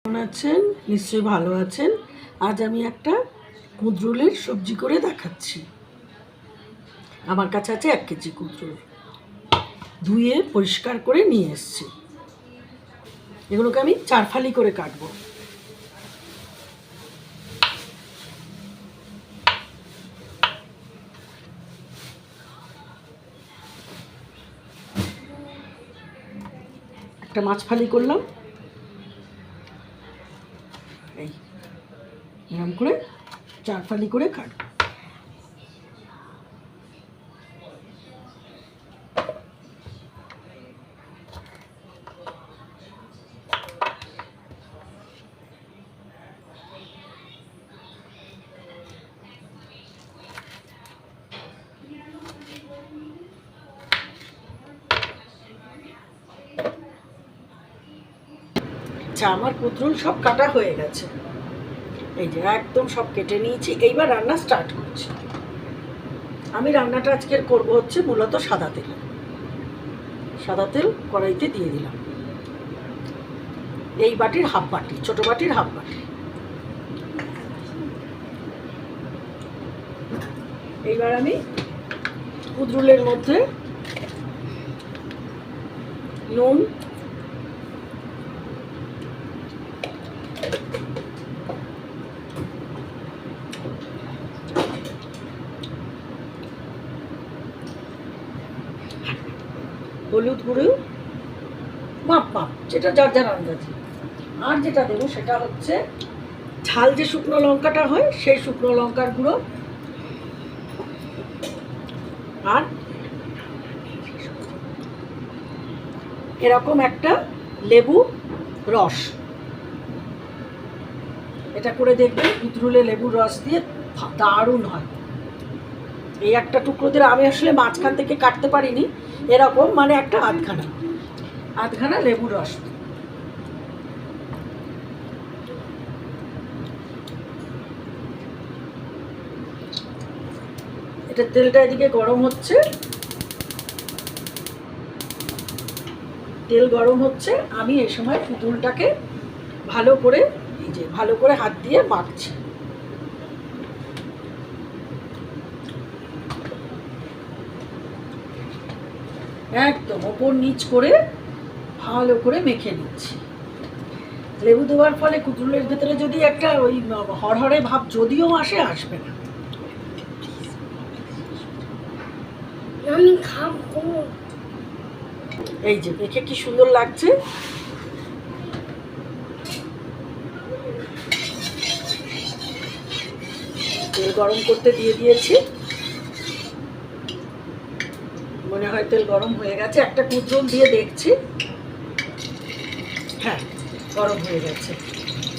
কেমন আছেন? নিশ্চয়ই ভালো আছেন। আজ আমি একটা কুঁদরুলের সবজি করে দেখাচ্ছি। আমার কাছে আছে 1 কেজি কুঁদরুল, ধুয়ে পরিষ্কার করে নিয়ে এসেছি। এগুলোকে আমি 4 ফালি করে কাটবো। একটা মাছ ফালি করলাম, এই এরকম করে 4 ফালি করে কাটবো। আচ্ছা, আমার কুঁদরুল সব কাটা হয়ে গেছে। এই যে একদম সব কেটে নিয়েছি। এইবার রান্না স্টার্ট করছি। আমি রান্নাটা আজকের করবো হচ্ছে মূলত সাদা তেল। সাদা তেল কড়াইতে দিয়ে দিলাম, এই বাটির হাফ বাটি, ছোট বাটির হাফ বাটি। এইবার আমি কুঁদরুলের মধ্যে নুন, হলুদ গুঁড়ো মাপ যেটা যার যার আন্দাজে, আর যেটা দেবো সেটা হচ্ছে ঝাল যে শুকনো লঙ্কাটা হয় সেই শুকনো লঙ্কার গুঁড়ো, আর এরকম একটা লেবু রস। এটা করে দেখবেন কুঁদরুলে লেবুর রস দিয়ে দারুণ হয়। এই একটা টুকরো দিয়ে আমি আসলে মাঝখান থেকে কাটতে পারিনি, এরকম মানে একটা আধখানা লেবুর রস। এটা তেলটা এদিকে গরম হচ্ছে, তেল গরম হচ্ছে। আমি এই সময় কুঁদরুলটাকে ভালো করে হাত দিয়ে মাখছি। একদম ওপর নিচ করে ভালো করে মেখে নিচ্ছি। লেবু দেওয়ার ফলে কুঁদরুলের ভেতরে যদি একটা ওই হরহরে ভাব যদিও আসবে না। আমি খাবো। এই যে দেখে কি সুন্দর লাগছে। তেল গরম করতে দিয়ে দিয়েছি, মনে হয় তেল গরম হয়ে গেছে। একটা কুঁদরুল দিয়ে দেখছি, হ্যাঁ গরম হয়ে গেছে।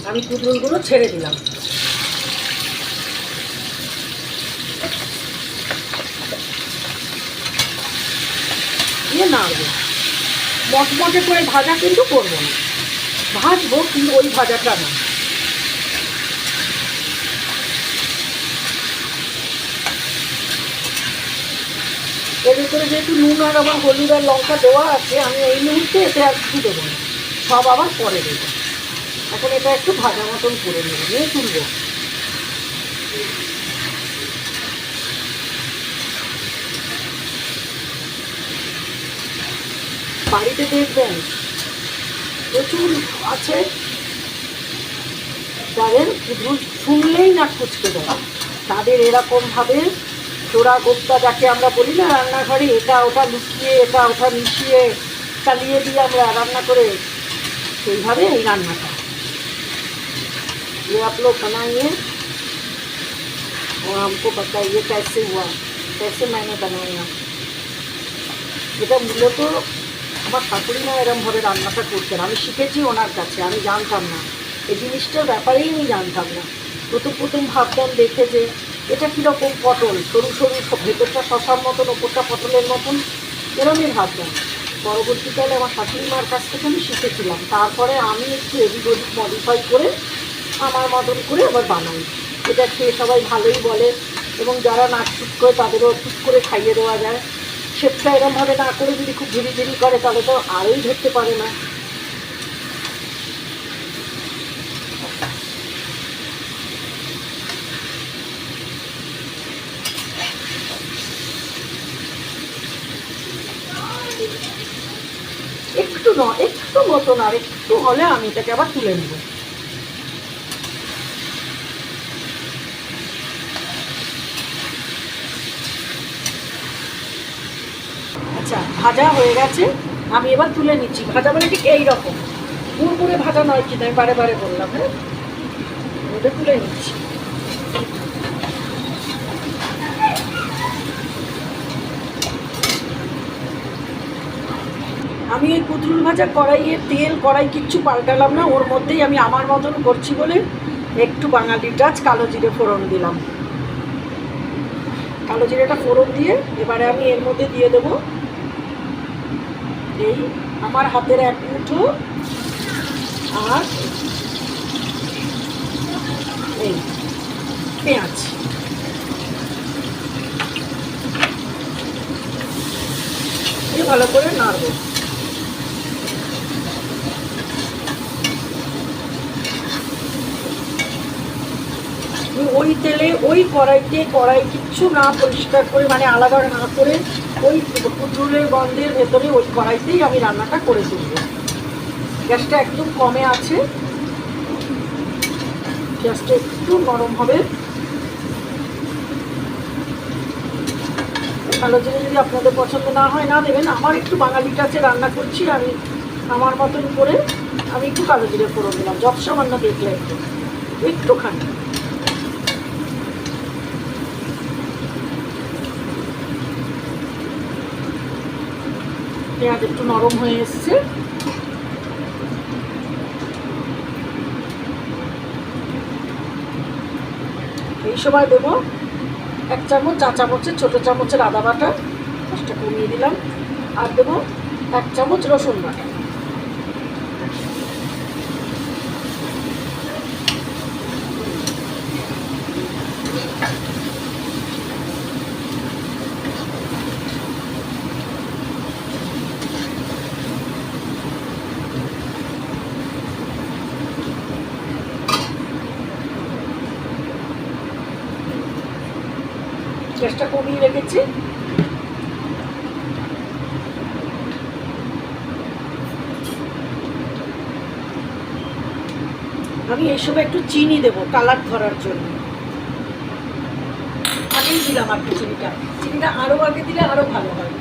আমি কুঁদরুলগুলো ছেড়ে দিলাম। দিয়ে নাড়বো। মটমটে করে ভাজা কিন্তু করবো না, ভাজবো কিন্তু ওই ভাজাটা না। এর ভিতরে যেহেতু নুন আর আমার হলুদ আর লঙ্কা দেওয়া আছে, আমি এই মুহূর্তে এতে আর কিছু দেবো না, সব আবার পরে দেবো। এখন এটা একটু ভাজা মতন করে নেবো, নিয়ে তুলবো। বাড়িতে দেখবেন প্রচুর আছে যাদের কুঁদরুল শুনলেই না কুচকে দেয়। তাদের এরকমভাবে চোরা গোপ্তা যাকে আমরা বলি না রান্নাঘরে, এটা ওটা লুকিয়ে এটা ওটা মিশিয়ে চালিয়ে দিয়ে আমরা রান্না করে, সেইভাবে এই রান্নাটা ये आप लोग बनाइए और हमको बताइए कैसे हुआ, कैसे मैंने बनाया। এটা মূলত আমার শাশুড়ি মা এরমভাবে রান্নাটা করতেন, আমি শিখেছি ওনার কাছে। আমি জানতাম না এই জিনিসটার ব্যাপারেই, আমি জানতাম না। প্রথম ভাবতাম দেখে যে এটা কীরকম পটল, সরু সরু ভেতরটা শশার মতন ওপরটা পটলের মতন, এরমই ভাবতাম। পরবর্তীকালে আমার শাশুড়ি মার কাছ থেকে আমি শিখেছিলাম। তারপরে আমি একটু এদিক ওদিক মডিফাই করে আমার মতন করে আবার বানাই। এটা খেয়ে সবাই ভালোই বলে, এবং যারা নাচ টুক করে তাদেরও টুক করে খাইয়ে দেওয়া যায়। শেপটা এরমভাবে না করে যদি খুব ঝিরি করে তাহলে তো আরোই ধরতে পারে না। একটু মতন, আর একটু হলে আমি এটাকে আবার তুলে নেব। আচ্ছা, ভাজা হয়ে গেছে, আমি এবার তুলে নিচ্ছি। ভাজা মানে ঠিক এইরকম মুড়মুড়ে ভাজা নয়, কিন্তু আমি বারে বারে বললাম। হ্যাঁ, ওটা তুলে নিচ্ছি। আমি এই কুঁদরুল ভাজা কড়াইয়ের তেল কড়াই কিচ্ছু পাল্টালাম না, ওর মধ্যেই আমি আমার মতন করছি বলে একটু বাঙালি টাচ কালো জিরে ফোড়ন দিলাম। কালো জিরেটা ফোড়ন দিয়ে এবারে আমি এর মধ্যে দিয়ে দেবো এই আমার হাতের এক মুঠো আর এই পেঁয়াজ। ভালো করে নাড়বো। ওই তেলে ওই কড়াইতে, কড়াই কিচ্ছু না পরিষ্কার করে মানে আলাদা না করে, ওই কুঁদরুলের গন্ধের ভেতরে ওই কড়াইতেই আমি রান্নাটা করে তুলব। গ্যাসটা একদম কমে আছে, গ্যাসটা একটু নরম হবে। কালো জিরে যদি আপনাদের পছন্দ না হয় না দেবেন। আমার একটু বাঙালি কাছে রান্না করছি, আমি আমার মতন করে আমি একটু কালো জিরে ফোড়ন দিলাম, যত সামান্য দেখলে একটুখানি। পেঁয়াজ একটু নরম হয়ে এসছে, এই সময় দেবো 1 চামচ, 4 চামচের ছোটো চামচের আদা বাটা, মাছটা কমিয়ে দিলাম, আর দেবো 1 চামচ রসুন বাটা। গ্যাসটা কমিয়ে রেখেছি। আমি এই সময় একটু চিনি দেবো কালার ধরার জন্য। আগেই দিলাম আর কি চিনিটা আরো আগে দিলে আরো ভালো হয়।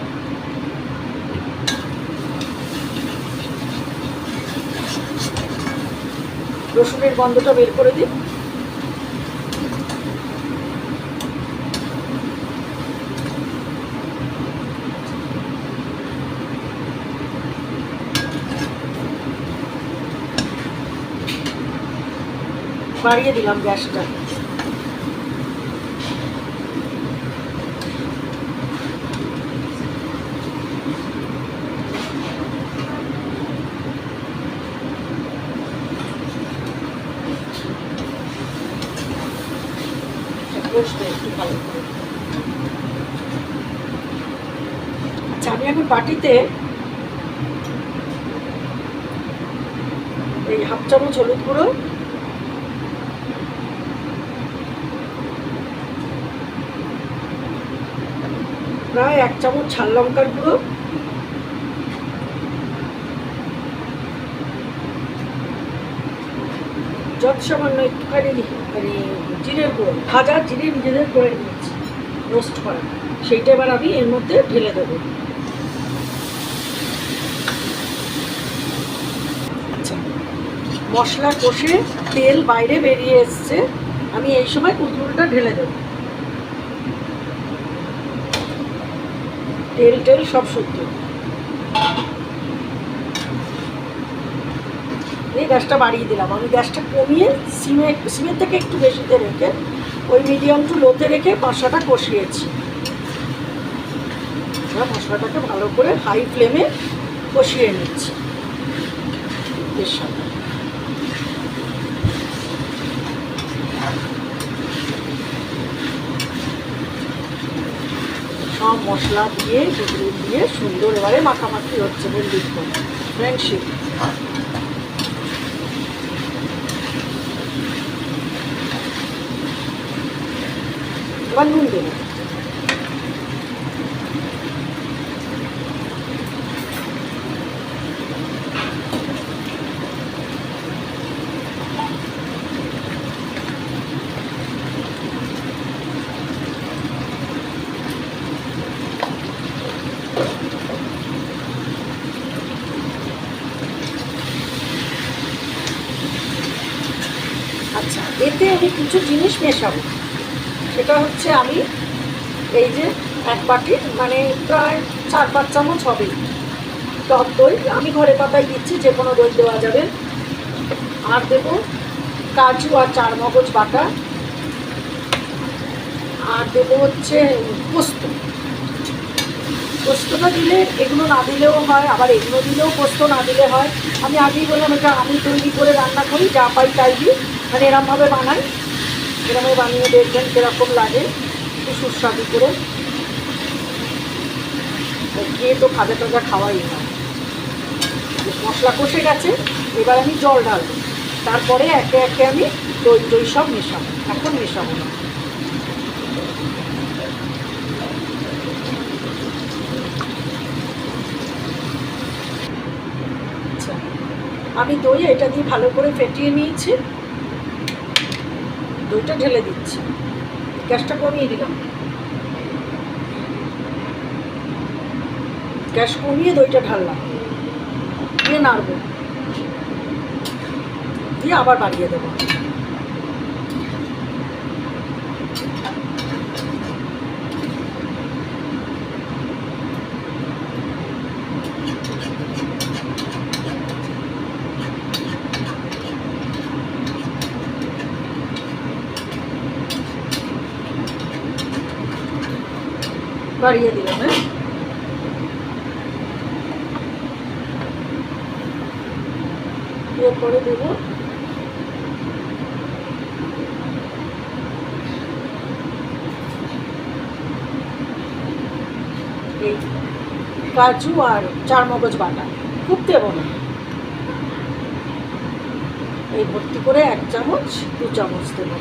রসুনের গন্ধটা বের করে দিই। বাড়িয়ে দিলাম গ্যাসটা। আচ্ছা, আমি এখন বাটিতে এই 1/2 চামচ হলুদ গুঁড়ো, প্রায় 1 চামচ ঝাল লঙ্কার গুঁড়ো, যত সামান্য একটুখানি জিরের গুঁড়ো, ভাজা জিরে নিজেদের করে নিয়েছি রোস্ট করা, সেইটা এবার আমি এর মধ্যে ঢেলে দেবো। আচ্ছা, মশলা কষে তেল বাইরে বেরিয়ে এসছে, আমি এই সময় কুঁদরুলটা ঢেলে দেবো। তেল সব শুদ্ধ। এই গ্যাসটা বাড়িয়ে দিলাম। আমি গ্যাসটা কমিয়ে সিমের থেকে একটু বেশিতে রেখে ওই মিডিয়াম টু লোতে রেখে মশলাটা কষিয়েছি। মশলাটাকে ভালো করে হাই ফ্লেমে কষিয়ে নিচ্ছি এর সাথে। সব মশলা দিয়ে কুঁদরুল দিয়ে সুন্দর এবারে মাখামাখি হচ্ছে। বন্ধুত্ব, ফ্রেন্ডশিপ। এবার নুন দেবো। এতে আমি কিছু জিনিস মেশাবো। সেটা হচ্ছে আমি এই যে এক বাটি মানে প্রায় 4-5 চামচ হবে টক দই, আমি ঘরে পাতায় দিচ্ছি, যে কোনো দই দেওয়া যাবে। আর দেবো কাজু আর চারমগজ বাটা, আর দেবো হচ্ছে পোস্ত। পোস্তটা দিলে এগুলো না দিলেও হয়, আবার এগুলো দিলেও পোস্ত না দিলে হয়। আমি আগেই বললাম এটা আমি তৈরি করে রান্না করি, যা পাই তাই দিই, মানে এরমভাবে বানাই। এরমভাবে বানিয়ে দেখবেন কীরকম লাগে, একটু সুস্বাদু করে। খেয়ে তো খাজা টাজা খাওয়াই না। মশলা কষে গেছে, এবার আমি জল ঢালবো, তারপরে একে একে আমি দই টই সব মেশাবো। এখন মেশাবো না। আচ্ছা, আমি দই এটা দিয়ে ভালো করে ফেটিয়ে নিয়েছি, দইটা ঢেলে দিচ্ছি। গ্যাসটা কমিয়ে দিলাম, গ্যাস কমিয়ে দইটা ঢাললাম, দিয়ে নাড়বো, দিয়ে আবার বাড়িয়ে দেবো। বাড়িয়ে দিলাম। হ্যাঁ, এরপরে দেবো এই কাজু আর চারমগজ বাটা, খুব দেবো না, এই ভর্তি করে 1 চামচ 2 চামচ দেবো।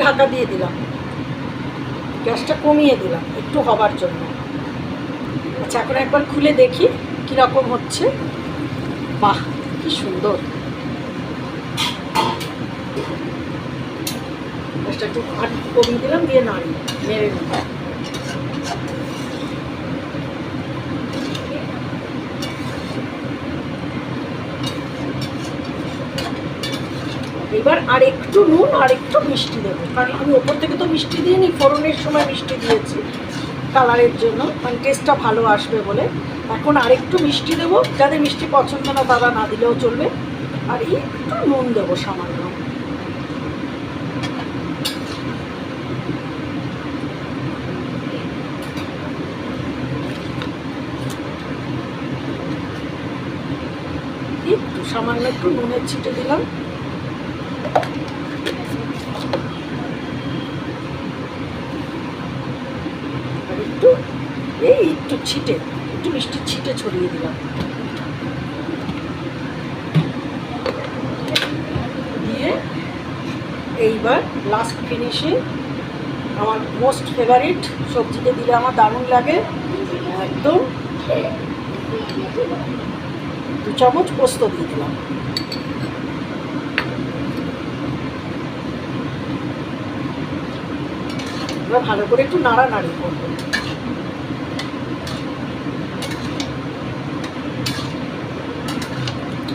ঢাকা দিয়ে দিলাম, গ্যাসটা কমিয়ে দিলাম একটু হবার জন্য। আচ্ছা, এখন একবার খুলে দেখি কীরকম হচ্ছে। বাহ, কি সুন্দর! গ্যাসটা একটু কমিয়ে দিলাম, দিয়ে নেড়ে নিলাম। এবার আর একটু নুন আর একটু মিষ্টি দেবো, কারণ আমি ওপর থেকে তো মিষ্টি দিইনি, ফোড়নের সময় মিষ্টি দিয়েছি কালারের জন্য, মানে টেস্টটা ভালো আসবে বলে। এখন আর একটু মিষ্টি দেবো, যাদের মিষ্টি পছন্দ না তারা না দিলেও চলবে। আর একটু নুন দেবো সামান্য। একটু সামান্য একটু নুনের ছিটে দিলাম। আর একটু একটু ছিটে, একটু মিষ্টির ছিটে ছড়িয়ে দিলাম। দিয়ে এইবার লাস্ট ফিনিশিং, আমার মোস্ট ফেভারিট, সবজিতে দিলে আমার দারুণ লাগে, একদম 2 চামচ পোস্ত দিয়ে দিলাম। এবার ভালো করে একটু নাড়ানাড়ি করবো।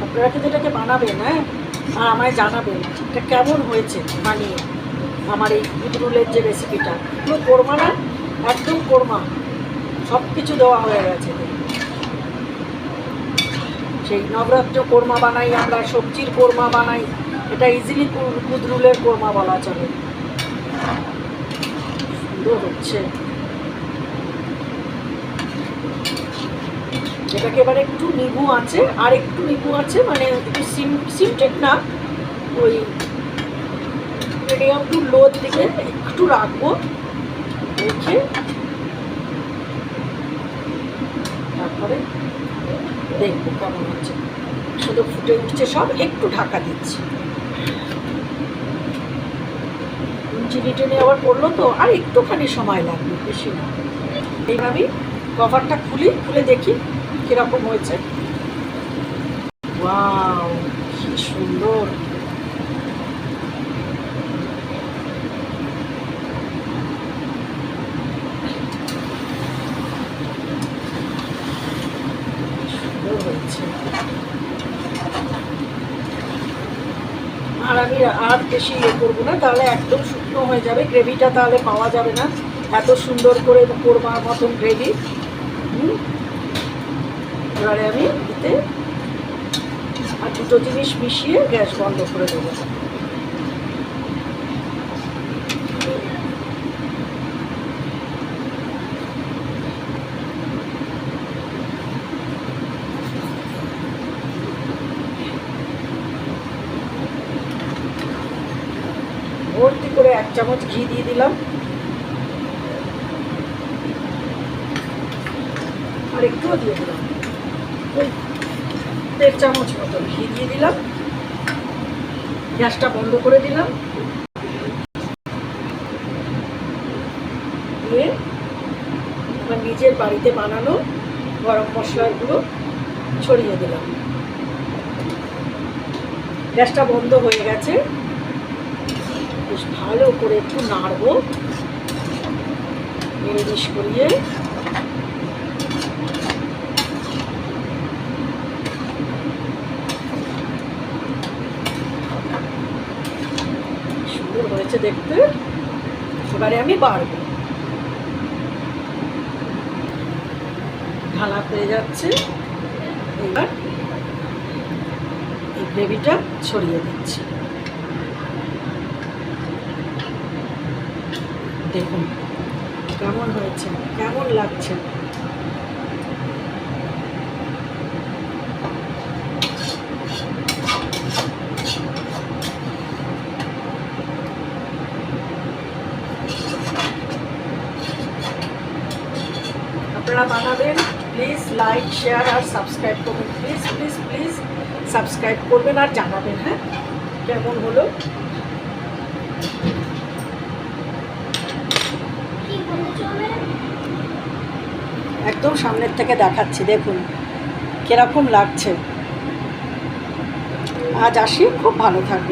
আপনারা কিন্তু এটাকে বানাবেন, হ্যাঁ, আর আমায় জানাবেন এটা কেমন হয়েছে বানিয়ে। আমার এই ইদরুলের যে রেসিপিটা পুরো কোরমা না, একদম কোরমা, সব কিছু দেওয়া হয়ে গেছে। সেই নবরাত্র কোরমা বানাই আমরা, সবজির কোরমা বানাই, এটা ইজিলি কুদরুলের কোরমা বলা চলে। সুন্দর হচ্ছে। এটাকে এবার একটু নিবু আছে, আর একটু নিবু আছে, মানে একটু সিমটেক না, ওই মিডিয়াম টু লোর দিকে একটু রাখবো, রেখে তারপরে দেখবো কেমন হচ্ছে। শুধু ফুটে উঠছে সব, একটু ঢাকা দিচ্ছি। চিনি টেনে আবার পড়লো তো, আর একটুখানি সময় লাগবে, বেশি না। এইভাবেই কভারটা খুলে দেখি কিরকম হয়েছে। ওয়াও, কি সুন্দর! সুন্দর হয়েছে। আর আমি আর বেশি ইয়ে করবো না, তাহলে একদম শুকনো হয়ে যাবে গ্রেভিটা, তাহলে পাওয়া যাবে না এত সুন্দর করে কোরমার মতন গ্রেভি। এবারে আমি এতে আর দুটো জিনিস মিশিয়ে গ্যাস বন্ধ করে দেবো। ভর্তি করে 1 চামচ ঘি দিয়ে দিলাম, আর একটুও দিয়ে দিলাম, ওই 1.5 চামচ মতো ঘি দিয়ে দিলাম। গ্যাসটা বন্ধ করে দিলাম, দিয়ে আমার নিজের বাড়িতে বানানো গরম মশলাগুলো ছড়িয়ে দিলাম। গ্যাসটা বন্ধ হয়ে গেছে, বেশ ভালো করে একটু নাড়বো, মিশ করিয়ে। সুন্দর হয়েছে দেখতে। এবারে আমি বাড়বো, ঢালা হয়ে যাচ্ছে। এবার এই গ্রেভিটা ছড়িয়ে দিচ্ছি। দেখুন কেমন হয়েছে, কেমন লাগছে। আপনারা বানাবেন, প্লিজ লাইক শেয়ার আর সাবস্ক্রাইব করবেন, প্লিজ প্লিজ প্লিজ সাবস্ক্রাইব করবেন আর জানাবেন হ্যাঁ কেমন হলো। একদম সামনের থেকে দেখাচ্ছি, দেখুন কিরকম লাগছে। আজ আসি, খুব ভালো থাকবে।